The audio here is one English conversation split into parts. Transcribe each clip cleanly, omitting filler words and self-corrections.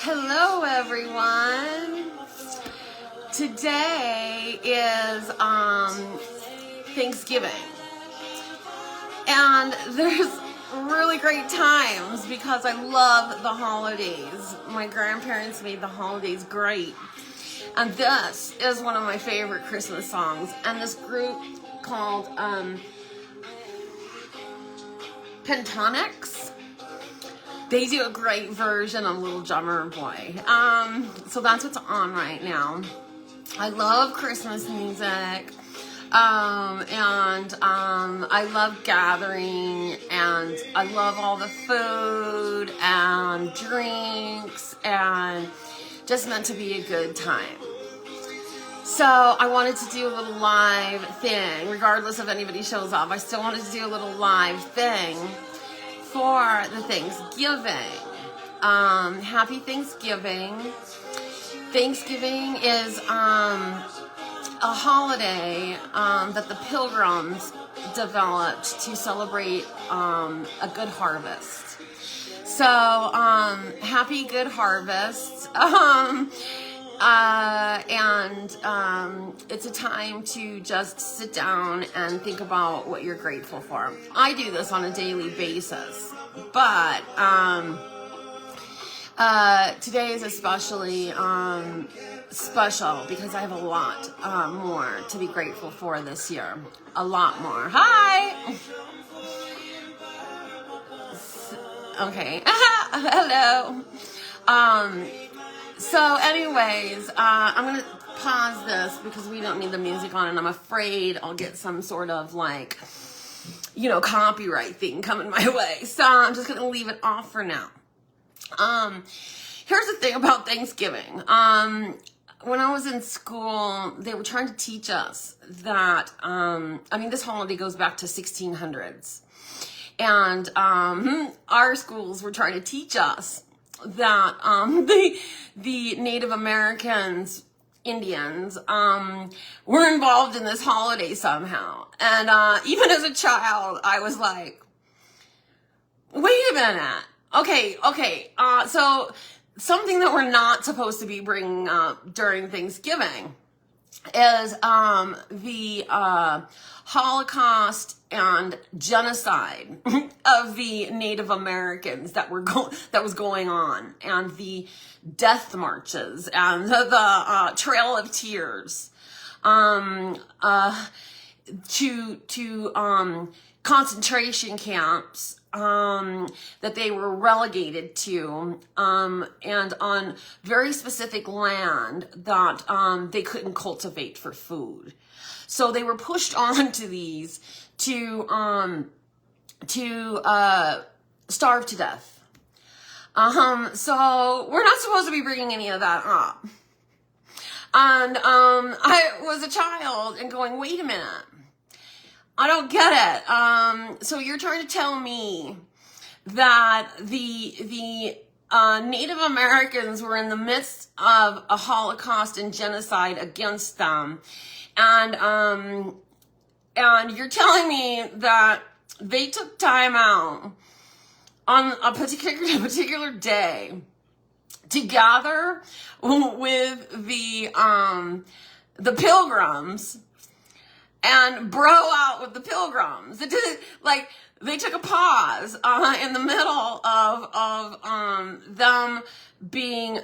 Hello, everyone. Today is Thanksgiving, and there's really great times because I love the holidays. My grandparents made the holidays great, and this is one of my favorite Christmas songs. And this group called Pentatonics. They do a great version of Little Drummer Boy. So that's what's on right now. I love Christmas music. I love gathering, and I love all the food and drinks, and just meant to be a good time. So I wanted to do a little live thing, regardless if anybody shows up. I still wanted to do a little live thing for the Thanksgiving. Happy Thanksgiving. Thanksgiving is a holiday that the Pilgrims developed to celebrate a good harvest. So happy good harvest. It's a time to just sit down and think about what you're grateful for. I do this on a daily basis, but today is especially special because I have a lot more to be grateful for this year. A lot more. Hi! Okay. Hello. So anyways, I'm going to pause this because we don't need the music on, and I'm afraid I'll get some sort of copyright thing coming my way. So I'm just going to leave it off for now. Here's the thing about Thanksgiving. When I was in school, they were trying to teach us that, this holiday goes back to 1600s. And our schools were trying to teach us that the Native Americans, Indians, were involved in this holiday somehow. And even as a child, I was like, wait a minute. Okay. So something that we're not supposed to be bringing up during Thanksgiving is the Holocaust and genocide of the Native Americans that was going on, and the death marches and the Trail of Tears to concentration camps that they were relegated to, and on very specific land that they couldn't cultivate for food. So they were pushed onto these to starve to death. So we're not supposed to be bringing any of that up. And I was a child and going, wait a minute. I don't get it. So you're trying to tell me that the Native Americans were in the midst of a Holocaust and genocide against them, and you're telling me that they took time out on a particular day to gather with the Pilgrims and bro out with the Pilgrims. It didn't, they took a pause in the middle of them being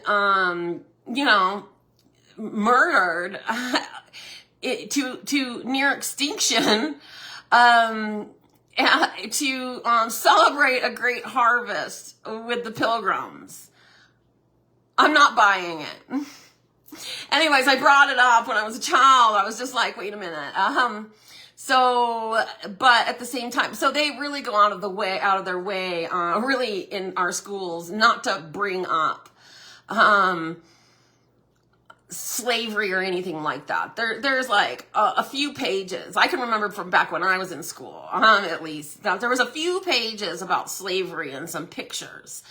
murdered to near extinction, to celebrate a great harvest with the Pilgrims. I'm not buying it. Anyways, I brought it up when I was a child. I was just like, wait a minute. But at the same time, so they really go out of their way, really in our schools, not to bring up slavery or anything like that. There's a few pages. I can remember from back when I was in school, at least, that there was a few pages about slavery and some pictures.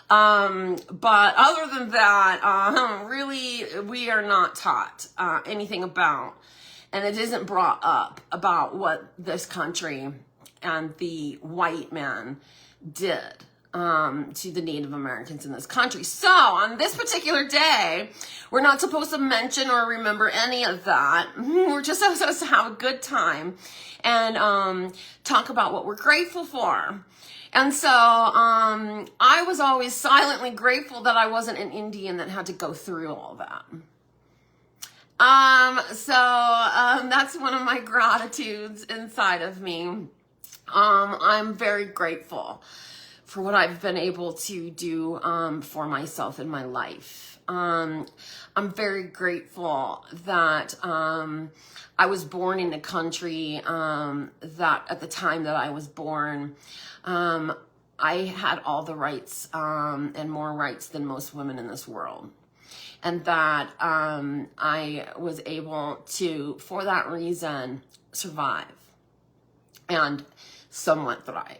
But other than that, really, we are not taught anything about, and it isn't brought up about what this country and the white man did to the Native Americans in this country. So on this particular day, we're not supposed to mention or remember any of that. We're just supposed to have a good time and talk about what we're grateful for. And so I was always silently grateful that I wasn't an Indian that had to go through all that. That's one of my gratitudes inside of me. I'm very grateful for what I've been able to do for myself in my life. I'm very grateful that I was born in a country that at the time that I was born, I had all the rights and more rights than most women in this world. And that I was able to, for that reason, survive and somewhat thrive.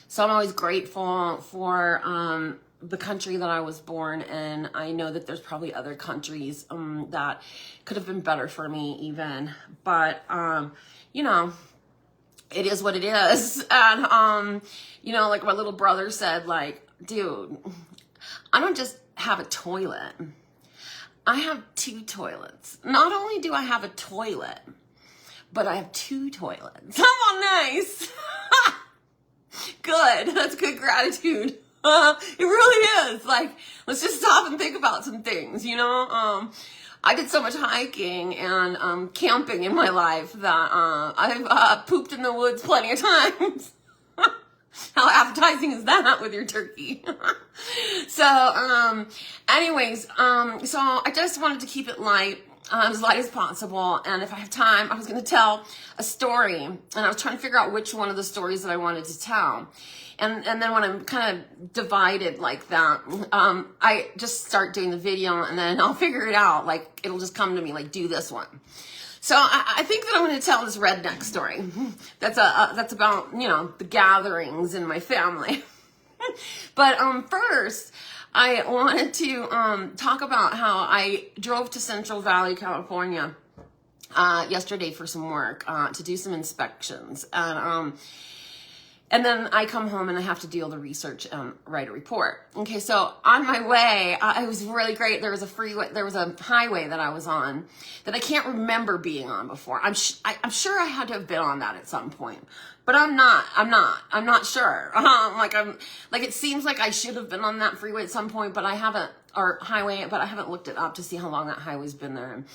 So I'm always grateful for the country that I was born in. I know that there's probably other countries that could have been better for me even, but you know, it is what it is. And you know, like my little brother said, like, dude, I don't just have a toilet. I have 2 toilets. Not only do I have a toilet, but I have 2 toilets. Come on, nice. Good. That's good gratitude. It really is. Like, let's just stop and think about some things, you know? I did so much hiking and camping in my life that I've pooped in the woods plenty of times. How appetizing is that with your turkey? So, anyways, so I just wanted to keep it light. As light as possible, and if I have time, I was going to tell a story, and I was trying to figure out which one of the stories that I wanted to tell, and then when I'm kind of divided like that, I just start doing the video, and then I'll figure it out, like it'll just come to me, like do this one. So I think that I'm going to tell this redneck story. That's about, you know, the gatherings in my family. But first, I wanted to talk about how I drove to Central Valley, California yesterday for some work to do some inspections. And then I come home and I have to do all the research and write a report. Okay, so on my way, it was really great. There was a highway that I was on that I can't remember being on before. I'm sure I had to have been on that at some point, but I'm not sure. Like it seems like I should have been on that freeway at some point, but I haven't, or highway, but I haven't looked it up to see how long that highway's been there and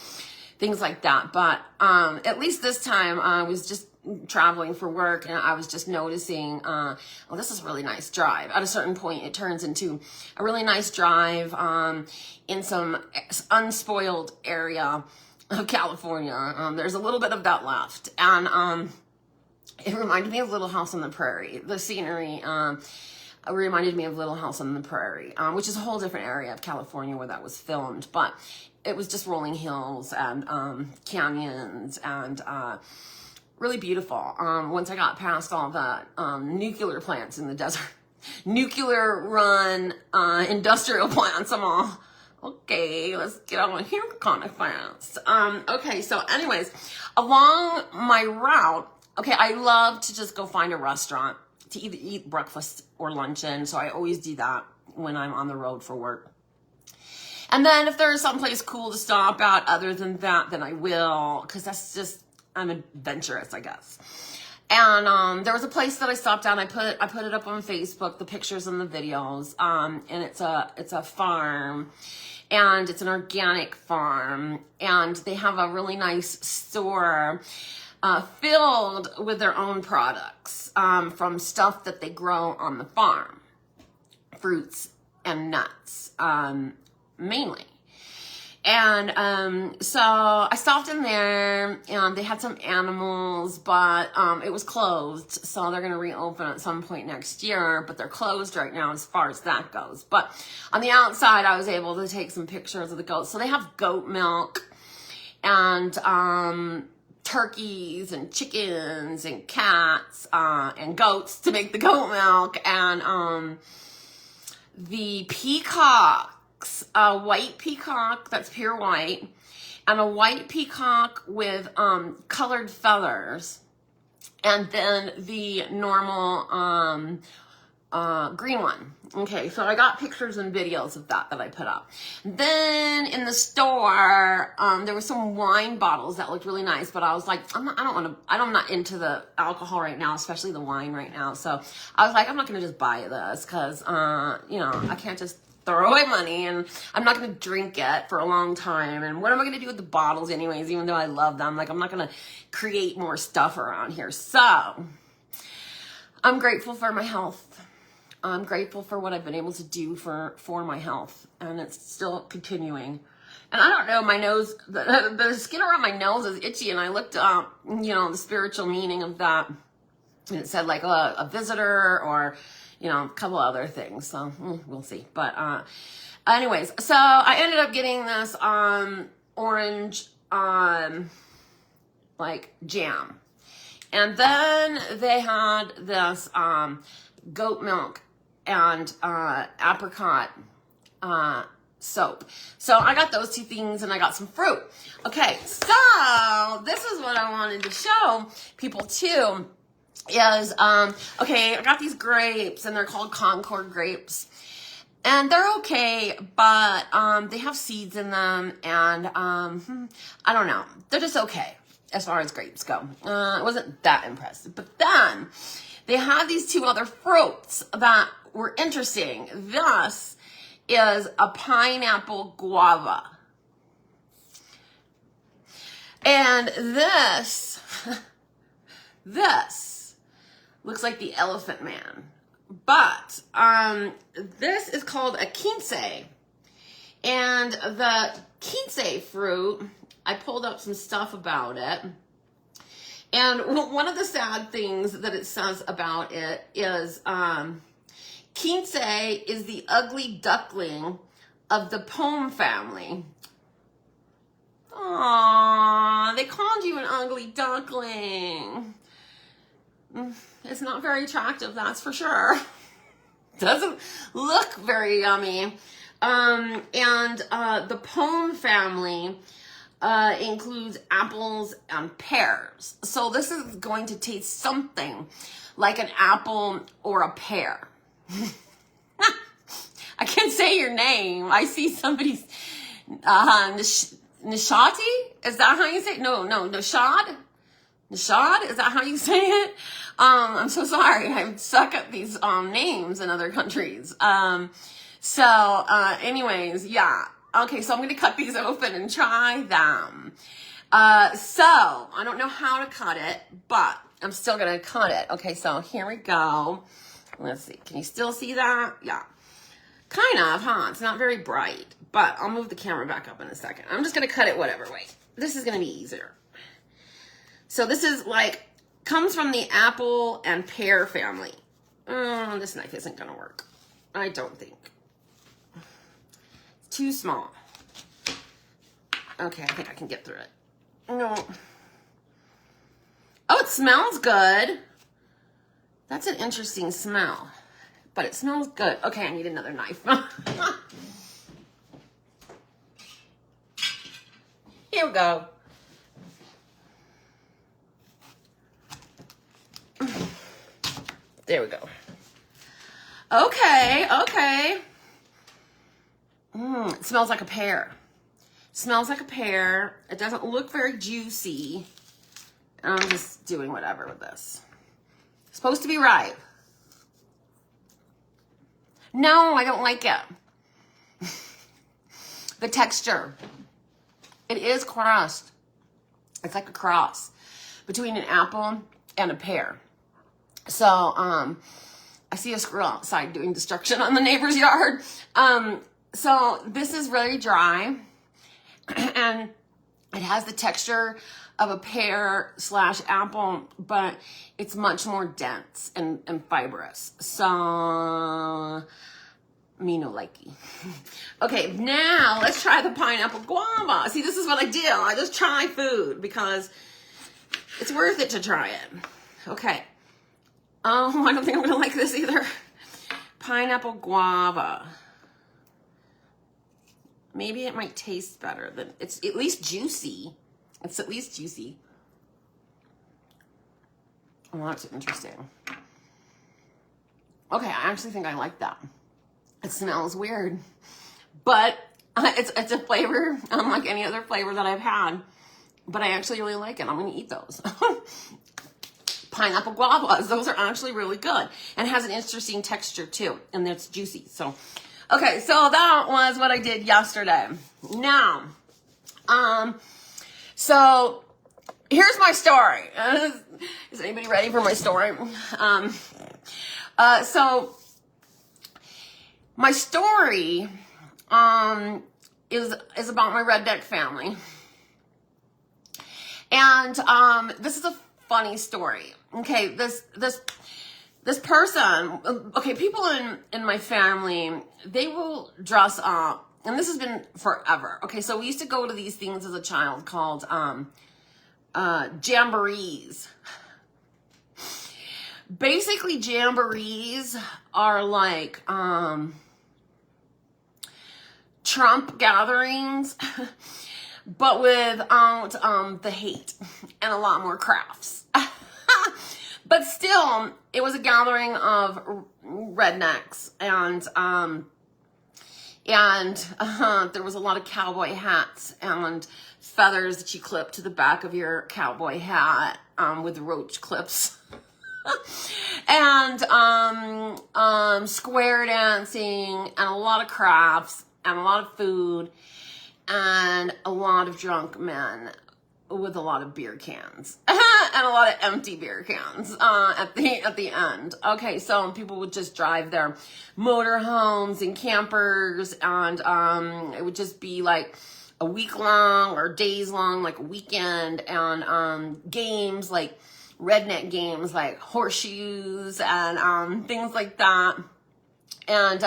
things like that. But at least this time I was just traveling for work, and I was just noticing, oh, this is a really nice drive. At a certain point, it turns into a really nice drive in some unspoiled area of California. There's a little bit of that left, and it reminded me of Little House on the Prairie. The scenery reminded me of Little House on the Prairie, which is a whole different area of California where that was filmed, but it was just rolling hills and canyons and really beautiful. Once I got past all the nuclear plants in the desert, nuclear run industrial plants, I'm all, okay, let's get on here kind of fast. Okay, so anyways, along my route, okay, I love to just go find a restaurant to either eat breakfast or luncheon, so I always do that when I'm on the road for work. And then if there's someplace cool to stop at other than that, then I will, because that's just, I'm adventurous, I guess. And there was a place that I stopped at. I put it up on Facebook, the pictures and the videos. And it's a farm, and it's an organic farm, and they have a really nice store filled with their own products from stuff that they grow on the farm, fruits and nuts mainly. And so I stopped in there, and they had some animals, but it was closed, so they're going to reopen at some point next year, but they're closed right now as far as that goes. But on the outside, I was able to take some pictures of the goats. So they have goat milk and turkeys and chickens and cats and goats to make the goat milk, and the peacock. A white peacock that's pure white, and a white peacock with colored feathers, and then the normal green one. Okay, so I got pictures and videos of that I put up. Then in the store, there were some wine bottles that looked really nice, but I was like, I'm not into the alcohol right now, especially the wine right now. So I was like, I'm not gonna just buy this because, you know, I can't just throw away money, and I'm not gonna drink it for a long time. And what am I gonna do with the bottles anyways, even though I love them? Like, I'm not gonna create more stuff around here. So I'm grateful for my health. I'm grateful for what I've been able to do for my health, and it's still continuing. And I don't know, my nose, the skin around my nose is itchy, and I looked up, you know, the spiritual meaning of that, and it said like a visitor or, you know, a couple other things. So we'll see. But anyways, so I ended up getting this orange like jam, and then they had this goat milk and apricot soap. So I got those two things, and I got some fruit. Okay, so this is what I wanted to show people too, is okay, I got these grapes, and they're called Concord grapes, and they're okay, but they have seeds in them, and I don't know, they're just okay as far as grapes go. I wasn't that impressed. But then they had these two other fruits that were interesting. This is a pineapple guava. And this looks like the Elephant Man. But this is called a quince. And the quince fruit, I pulled up some stuff about it. And one of the sad things that it says about it is quince is the ugly duckling of the pome family. Aww, they called you an ugly duckling. It's not very attractive, that's for sure. Doesn't look very yummy. And the pome family includes apples and pears. So this is going to taste something like an apple or a pear. I can't say your name. I see somebody's Nishati? Is that how you say it? No, Nishad? Nishad? Is that how you say it? I'm so sorry. I suck at these names in other countries. Anyways, yeah. Okay, so I'm going to cut these open and try them. So, I don't know how to cut it, but I'm still going to cut it. Okay, so here we go. Let's see. Can you still see that? Yeah. Kind of, huh? It's not very bright, but I'll move the camera back up in a second. I'm just going to cut it whatever way. This is going to be easier. So this is like, comes from the apple and pear family. This knife isn't going to work. I don't think. Too small. Okay, I think I can get through it. No. Oh, it smells good. That's an interesting smell, but it smells good. Okay, I need another knife. Here we go. There we go. Okay. It smells like a pear. Smells like a pear. It doesn't look very juicy. I'm just doing whatever with this. It's supposed to be ripe. No, I don't like it. The texture. It is crust. It's like a cross between an apple and a pear. So, I see a squirrel outside doing destruction on the neighbor's yard. So this is really dry, and it has the texture of a pear / apple, but it's much more dense and fibrous. So, me no likey. Okay, now let's try the pineapple guava. See, this is what I do. I just try food because it's worth it to try it. Okay. Oh, I don't think I'm gonna like this either. Pineapple guava. Maybe it might taste better than, it's at least juicy. It's at least juicy. Oh, that's interesting. Okay, I actually think I like that. It smells weird, but it's a flavor unlike any other flavor that I've had, but I actually really like it. I'm going to eat those. Pineapple guavas, those are actually really good, and has an interesting texture too, and it's juicy. So, okay, so that was what I did yesterday. Now, so here's my story. Is anybody ready for my story? So my story is about my redneck family, and this is a funny story. Okay, this person. Okay, people in my family, they will dress up, and this has been forever. Okay, so we used to go to these things as a child called jamborees. Basically, jamborees are like Trump gatherings, but without the hate and a lot more crafts. But still, it was a gathering of rednecks, and there was a lot of cowboy hats and feathers that you clip to the back of your cowboy hat with roach clips. And square dancing, and a lot of crafts, and a lot of food, and a lot of drunk men with a lot of beer cans and a lot of empty beer cans at the end. Okay, so people would just drive their motorhomes and campers, and it would just be like a week long or days long, like a weekend, and games like redneck games like horseshoes and things like that. And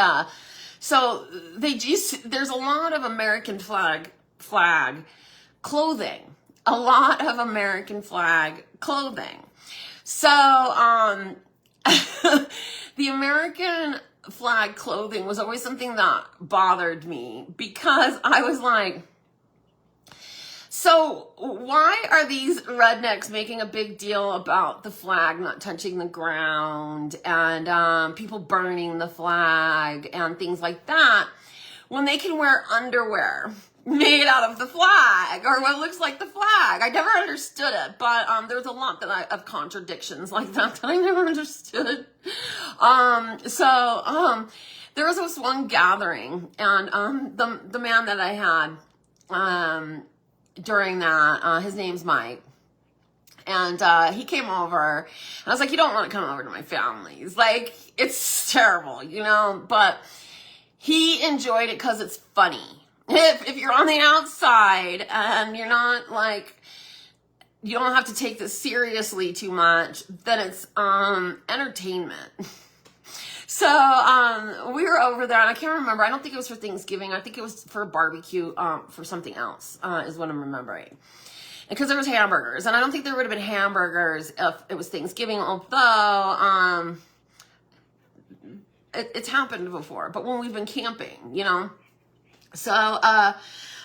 so there's a lot of American flag clothing. A lot of American flag clothing. So the American flag clothing was always something that bothered me, because I was like, so why are these rednecks making a big deal about the flag not touching the ground, and people burning the flag and things like that, when they can wear underwear made out of the flag, or what looks like the flag? I never understood it, but there's a lot of contradictions like that I never understood. So there was this one gathering, and the man that I had during that, his name's Mike, and he came over, and I was like, you don't want to come over to my family's, like, it's terrible, you know, but he enjoyed it because it's funny. If you're on the outside and you're not like, you don't have to take this seriously too much, then it's entertainment. So we were over there, and I can't remember. I don't think it was for Thanksgiving. I think it was for a barbecue, for something else, is what I'm remembering. Because there was hamburgers, and I don't think there would have been hamburgers if it was Thanksgiving, although it's happened before. But when we've been camping, you know. So I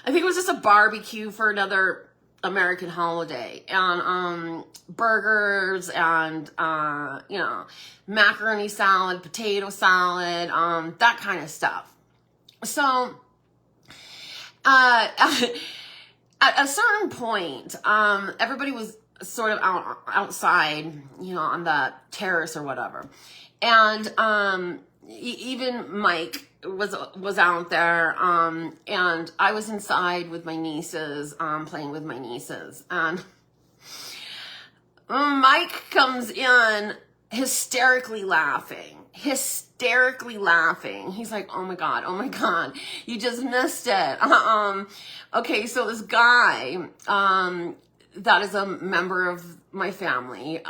think it was just a barbecue for another American holiday, and burgers, and you know, macaroni salad, potato salad, that kind of stuff. So at a certain point, everybody was sort of outside, you know, on the terrace or whatever, and even Mike was out there, and I was inside with my nieces, playing with my nieces, and Mike comes in hysterically laughing. He's like, oh my God, you just missed it. Okay, so this guy, that is a member of my family,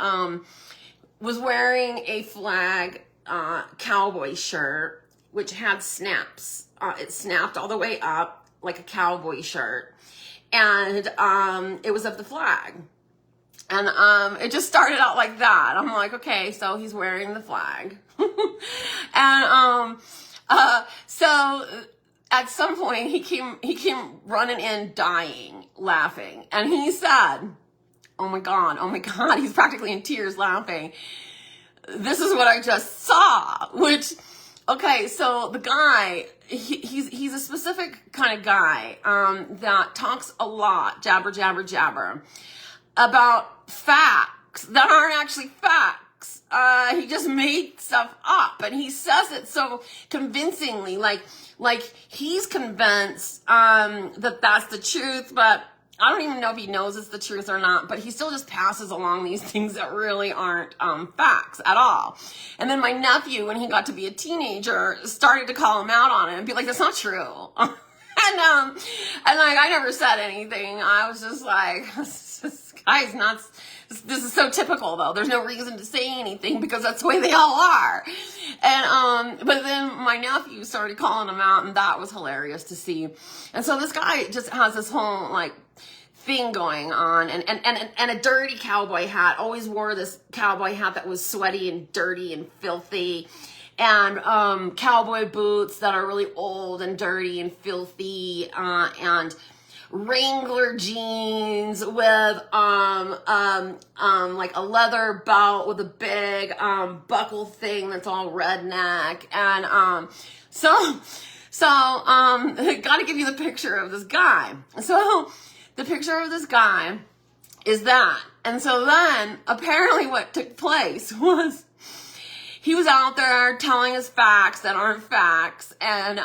was wearing a flag cowboy shirt, which had snaps. It snapped all the way up like a cowboy shirt, and it was of the flag. And it just started out like that. I'm like, okay, so he's wearing the flag. And so at some point he came running in, dying, laughing, and he said, oh my God, he's practically in tears laughing. this is what I just saw, which, okay, so the guy, he's a specific kind of guy that talks a lot, jabber, jabber, jabber, about facts that aren't actually facts. He just made stuff up, and he says it so convincingly, like he's convinced that that's the truth, but I don't even know if he knows it's the truth or not, but he still just passes along these things that really aren't facts at all. And then my nephew, when he got to be a teenager, started to call him out on it and be like, that's not true. and like, I never said anything. I was just like, this guy's not, this is so typical though. There's no reason to say anything because that's the way they all are. And, but then my nephew started calling him out, and that was hilarious to see. And so this guy just has this whole like thing going on, and a dirty cowboy hat. Always wore this cowboy hat that was sweaty and dirty and filthy, and cowboy boots that are really old and dirty and filthy, and Wrangler jeans with like a leather belt with a big buckle thing that's all redneck. And so gotta give you the picture of this guy. So the picture of this guy is that. And so then apparently what took place was he was out there telling us facts that aren't facts. And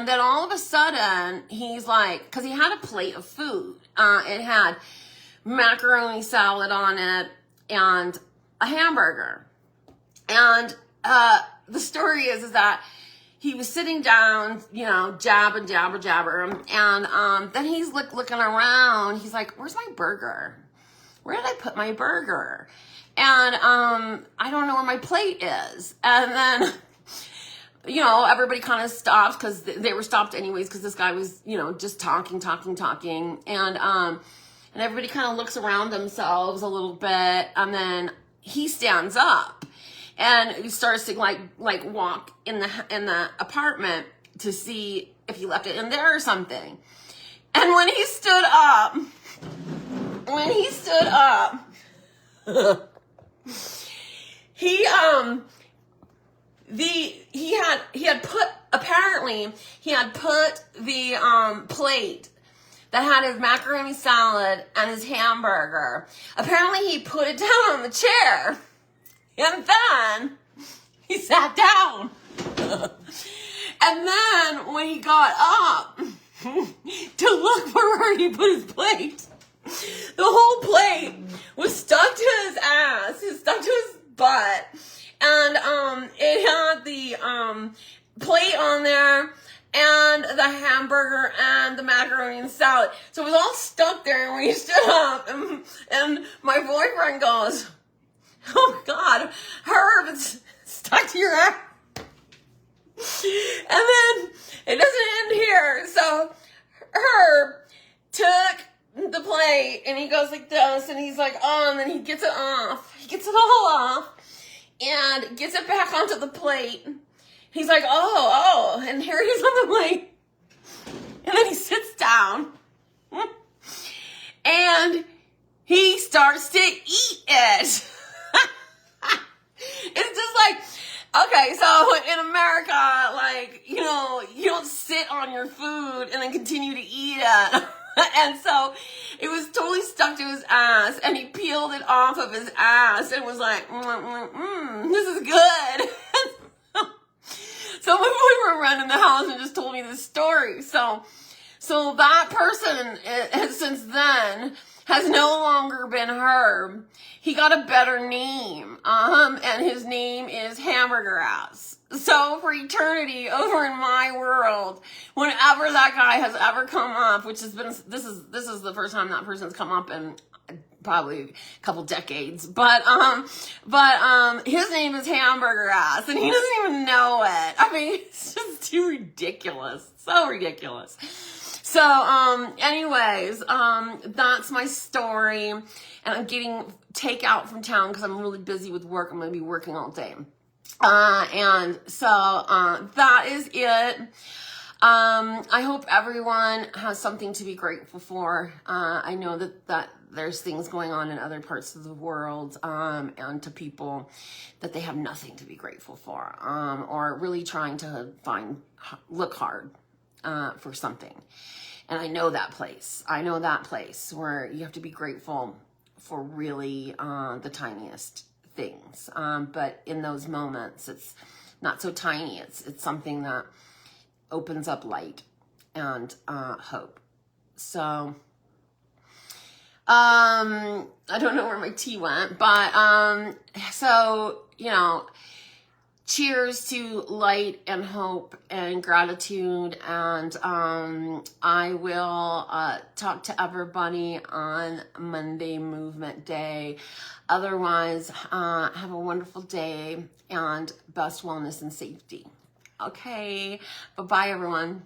then all of a sudden he's like, because he had a plate of food. It had macaroni salad on it and a hamburger. And the story is that he was sitting down, you know, jabber, and then he's looking around. He's like, where's my burger? Where did I put my burger? And I don't know where my plate is. And then, you know, everybody kind of stops because they were stopped anyways because this guy was, you know, just talking. And everybody kind of looks around themselves a little bit, and then he stands up. And he starts to like walk in the apartment to see if he left it in there or something. And when he stood up, he had put the plate that had his macaroni salad and his hamburger. Apparently he put it down on the chair. And then he sat down. And then when he got up to look for where he put his plate, the whole plate was stuck to his ass, stuck to his butt. And it had the plate on there and the hamburger and the macaroni and salad. So it was all stuck there when he stood up. And my boyfriend goes, oh God, Herb, it's stuck to your ass. And then it doesn't end here. So Herb took the plate and he goes like this, and he's like, oh, and then he gets it off. He gets it all off and gets it back onto the plate. He's like, oh, and here it is on the plate. And then he sits down and he starts to eat it. It's just like, okay, so in America, like, you know, you don't sit on your food and then continue to eat it. And so it was totally stuck to his ass, and he peeled it off of his ass and was like, this is good. So my boyfriend ran in the house and just told me this story. So that person since then has no longer been Herb. He got a better name, and his name is Hamburger Ass. So for eternity, over in my world, whenever that guy has ever come up, which has been, this is the first time that person's come up in probably a couple decades, but his name is Hamburger Ass, and he doesn't even know it. I mean, it's just too ridiculous, so ridiculous. So, anyways, that's my story, and I'm getting takeout from town because I'm really busy with work. I'm going to be working all day. And so, that is it. I hope everyone has something to be grateful for. I know that there's things going on in other parts of the world, and to people that they have nothing to be grateful for, or really trying to look hard for something. And I know that place. I know that place where you have to be grateful for really the tiniest things. But in those moments, it's not so tiny. It's something that opens up light and hope. So, I don't know where my tea went, but so, cheers to light and hope and gratitude. And I will talk to everybody on Monday, Movement Day. Otherwise, have a wonderful day and best wellness and safety. Okay, bye-bye, everyone.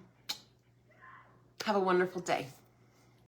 Have a wonderful day.